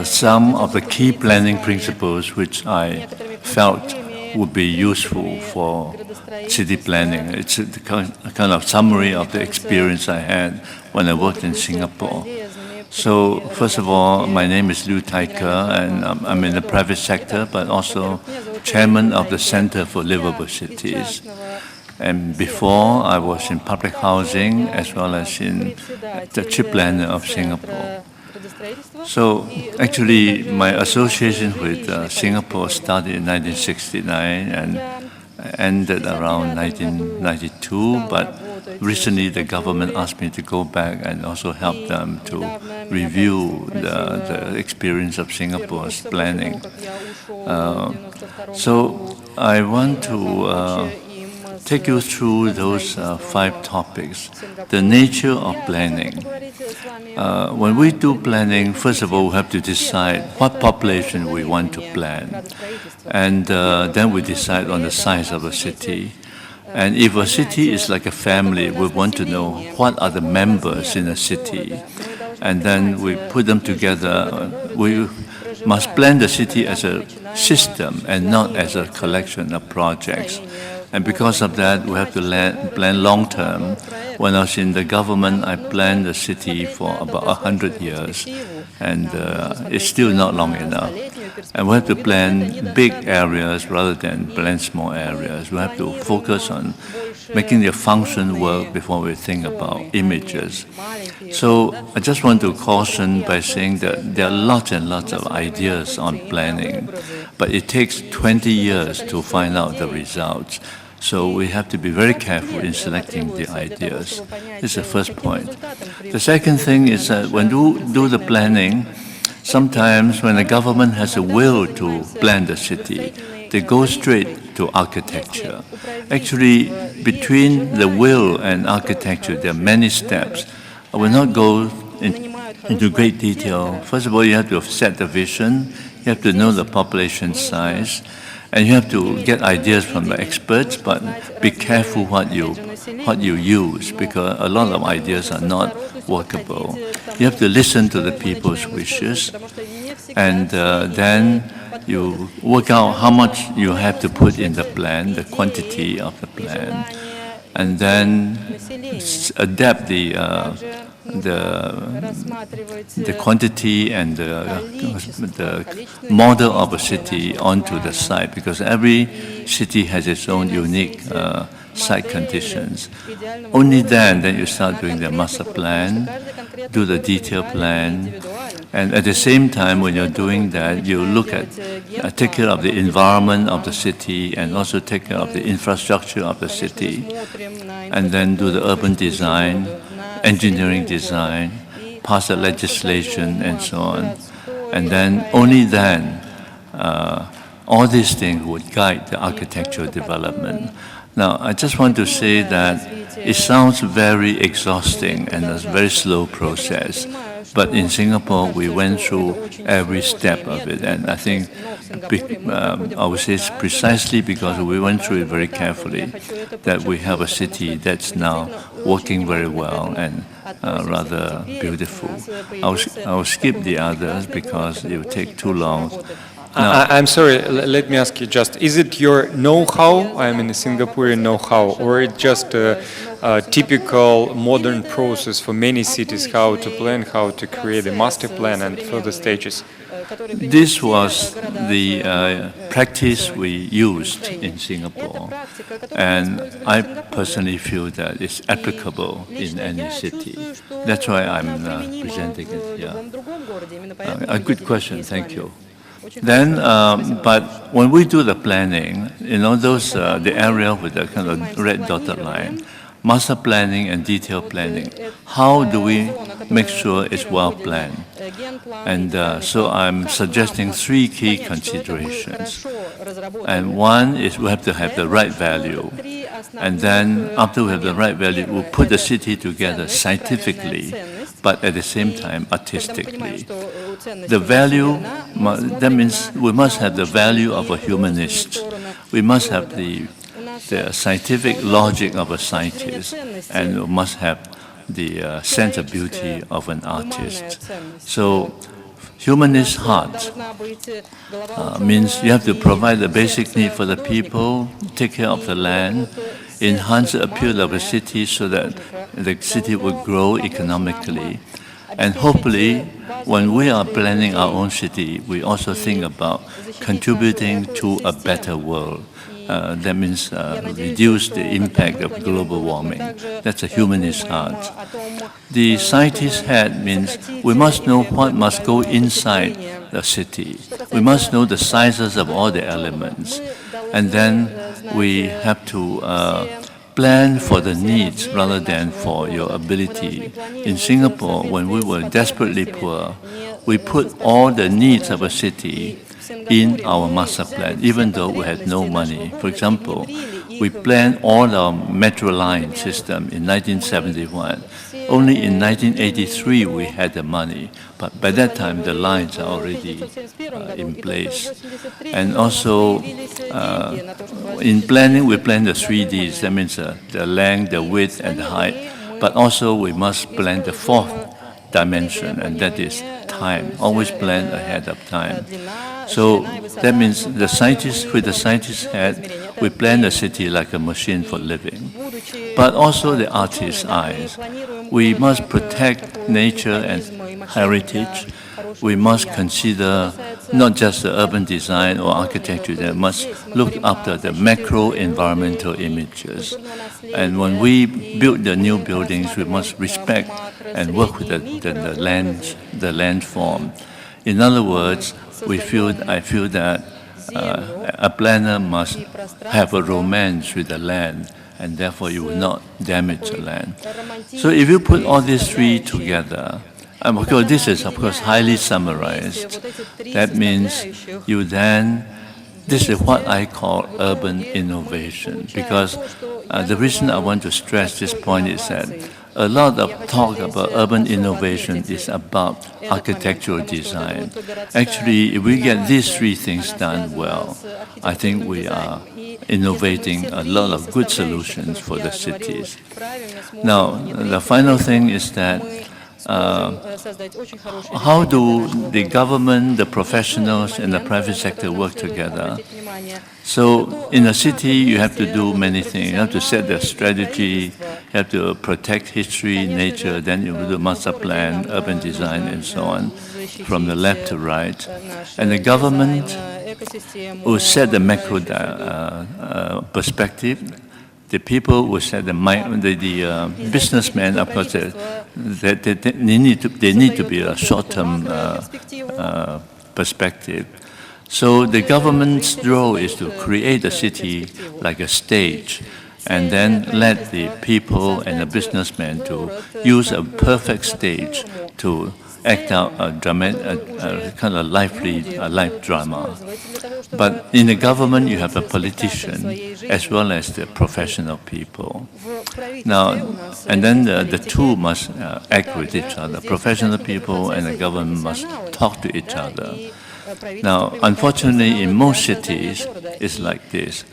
some of the key planning principles which I felt would be useful for city planning. It's a kind of summary of the experience I had when I worked in Singapore. So, first of all, my name is Liu Taike, and I'm in the private sector, but also chairman of the Center for Livable Cities. And before, I was in public housing as well as in the chief planner of Singapore. So, actually, my association with Singapore started in 1969 and ended around 1992, but recently the government asked me to go back and also help them to review the experience of Singapore's planning. So I want to take you through those 5 topics. The nature of planning. When we do planning, first of all, we have to decide what population we want to plan. And then we decide on the size of a city. And if a city is like a family, we want to know what are the members in a city. And then we put them together. We must plan the city as a system and not as a collection of projects. And because of that, we have to plan long term. When I was in the government, I planned the city for about 100 years, and it's still not long enough. And we have to plan big areas rather than plan small areas. We have to focus on making the function work before we think about images. So I just want to caution by saying that there are lots and lots of ideas on planning, but it takes 20 years to find out the results. So we have to be very careful in selecting the ideas. This is the first point. The second thing is that when you do the planning, sometimes when the government has a will to plan the city, they go straight to architecture. Actually, between the will and architecture, there are many steps. I will not go into great detail. First of all, you have to set the vision, you have to know the population size, and you have to get ideas from the experts, but be careful what you use, because a lot of ideas are not workable. You have to listen to the people's wishes, and then you work out how much you have to put in the plan, the quantity of the plan, and then adapt the quantity and the model of a city onto the site, because every city has its own unique site conditions. Only then you start doing the master plan, do the detailed plan, and at the same time when you're doing that, you look at, take care of the environment of the city and also take care of the infrastructure of the city, and then do the urban design, engineering design, pass the legislation and so on. And then, only then, all these things would guide the architectural development. Now, I just want to say that it sounds very exhausting and a very slow process, but in Singapore, we went through every step of it, and I think I would say it's precisely because we went through it very carefully that we have a city that's now working very well and rather beautiful. I'll skip the others because it would take too long. I'm sorry, let me ask you just, is it your know-how, I mean a Singaporean know-how, or it just a typical modern process for many cities, how to plan, how to create a master plan and further stages? This was the practice we used in Singapore, and I personally feel that it's applicable in any city. That's why I'm presenting it here. A good question, thank you. Then, but when we do the planning, those the area with the kind of red dotted line, master planning and detailed planning, how do we make sure it's well planned? And so I'm suggesting 3 key considerations. And one is we have to have the right value. And then after we have the right value, we'll put the city together scientifically, but at the same time artistically. The value, that means we must have the value of a humanist. We must have the scientific logic of a scientist, and we must have the sense of beauty of an artist. So Humanist heart means you have to provide the basic need for the people, take care of the land, enhance the appeal of a city so that the city will grow economically. And hopefully, when we are planning our own city, we also think about contributing to a better world. That means reduce the impact of global warming. That's a humanist heart. The scientist head means we must know what must go inside the city. We must know the sizes of all the elements. And then we have to plan for the needs rather than for your ability. In Singapore, when we were desperately poor, we put all the needs of a city in our master plan, even though we had no money. For example, we planned all our metro line system in 1971. Only in 1983 we had the money, but by that time the lines are already in place. And also, in planning, we plan the 3Ds, that means the length, the width, and the height, but also we must plan the fourth dimension, and that is time. Always plan ahead of time. So that means with the scientist head, we plan the city like a machine for living. But also the artist's eyes. We must protect nature and heritage. We must consider not just the urban design or architecture, that must look after the macro environmental images. And when we build the new buildings, we must respect and work with the land form. In other words, I feel that a planner must have a romance with the land, and therefore you will not damage the land. So if you put all these three together, of course, this is, of course, highly summarized. That means this is what I call urban innovation, because the reason I want to stress this point is that a lot of talk about urban innovation is about architectural design. Actually, if we get these three things done well, I think we are innovating a lot of good solutions for the cities. Now, the final thing is that how do the government, the professionals, and the private sector work together? So in a city, you have to do many things. You have to set the strategy, you have to protect history, nature, then you do master plan, urban design, and so on, from the left to right. And the government will set the macro perspective. The people will set the businessmen, of course, they need to be a short-term perspective. So the government's role is to create a city like a stage, and then let the people and the businessmen to use a perfect stage to act out a kind of lively life drama. But in the government, you have a politician as well as the professional people. Now, and then the two must act with each other. Professional people and the government must talk to each other. Now, unfortunately, in most cities, it's like this.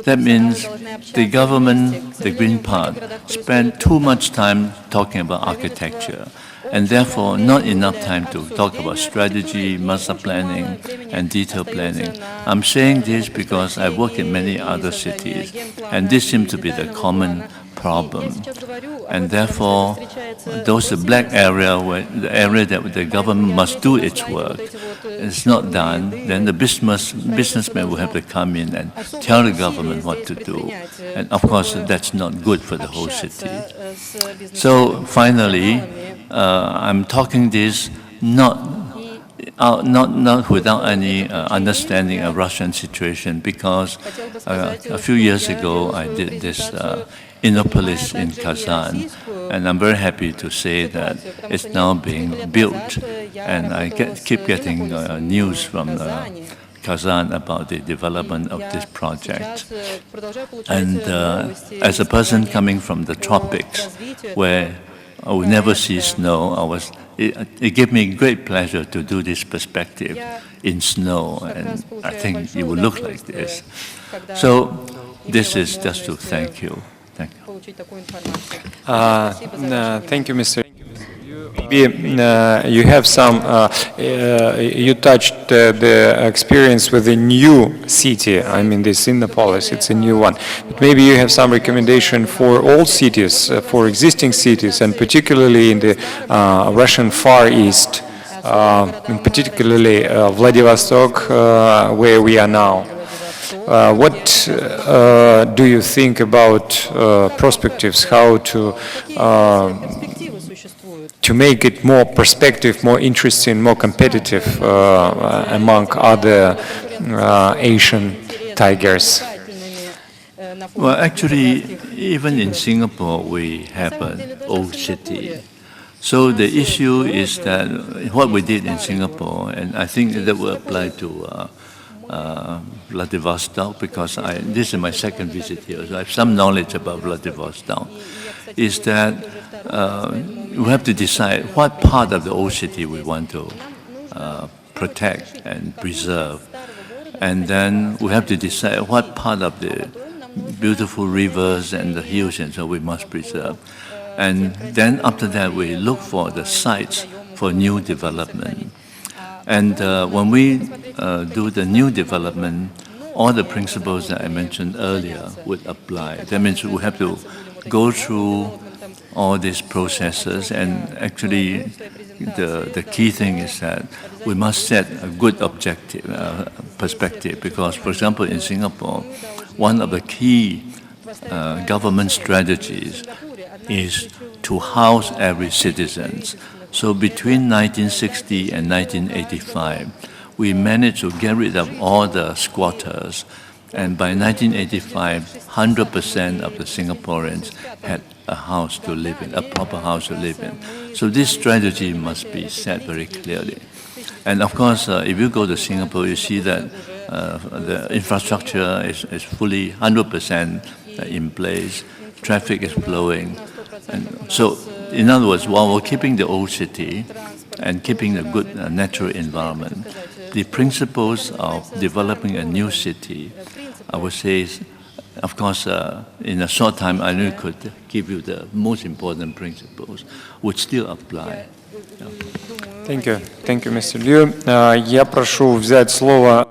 That means the government, the Green Part, spend too much time talking about architecture, and therefore not enough time to talk about strategy, master planning, and detailed planning. I'm saying this because I work in many other cities, and this seems to be the common problem. And therefore, those black area, the area that the government must do its work, is not done, then the businessmen will have to come in and tell the government what to do. And of course, that's not good for the whole city. So finally, I'm talking this not without any understanding of Russian situation, because a few years ago I did this Annapolis in Kazan, and I'm very happy to say that it's now being built, and I keep getting news from Kazan about the development of this project. And as a person coming from the tropics, where I would never see snow, it gave me great pleasure to do this perspective in snow, and I think it will look like this. So this is just to thank you. Thank you. Thank you, Mr. maybe you have some, you touched the experience with a new city. I mean, this Annapolis, it's a new one. But maybe you have some recommendation for all cities, for existing cities, and particularly in the Russian Far East, and particularly Vladivostok, where we are now. What do you think about perspectives, how to make it more perspective, more interesting, more competitive among other Asian tigers? Well, actually, even in Singapore, we have an old city. So the issue is that what we did in Singapore, and I think that will apply to Vladivostok, because this is my second visit here, so I have some knowledge about Vladivostok, is that we have to decide what part of the old city we want to protect and preserve. And then we have to decide what part of the beautiful rivers and the hills and so we must preserve. And then after that, we look for the sites for new development. And when we do the new development, all the principles that I mentioned earlier would apply. That means we have to go through all these processes, and actually the key thing is that we must set a good objective perspective, because, for example, in Singapore, one of the key government strategies is to house every citizen. So between 1960 and 1985, we managed to get rid of all the squatters, and by 1985, 100% of the Singaporeans had a house to live in, a proper house to live in. So this strategy must be set very clearly. And of course, if you go to Singapore, you see that the infrastructure is fully 100% in place, traffic is flowing. And so, in other words, while we're keeping the old city and keeping a good natural environment, the principles of developing a new city, I would say, of course, in a short time, I could give you the most important principles, would still apply. Thank you, Mr. Liu. Я прошу взять слово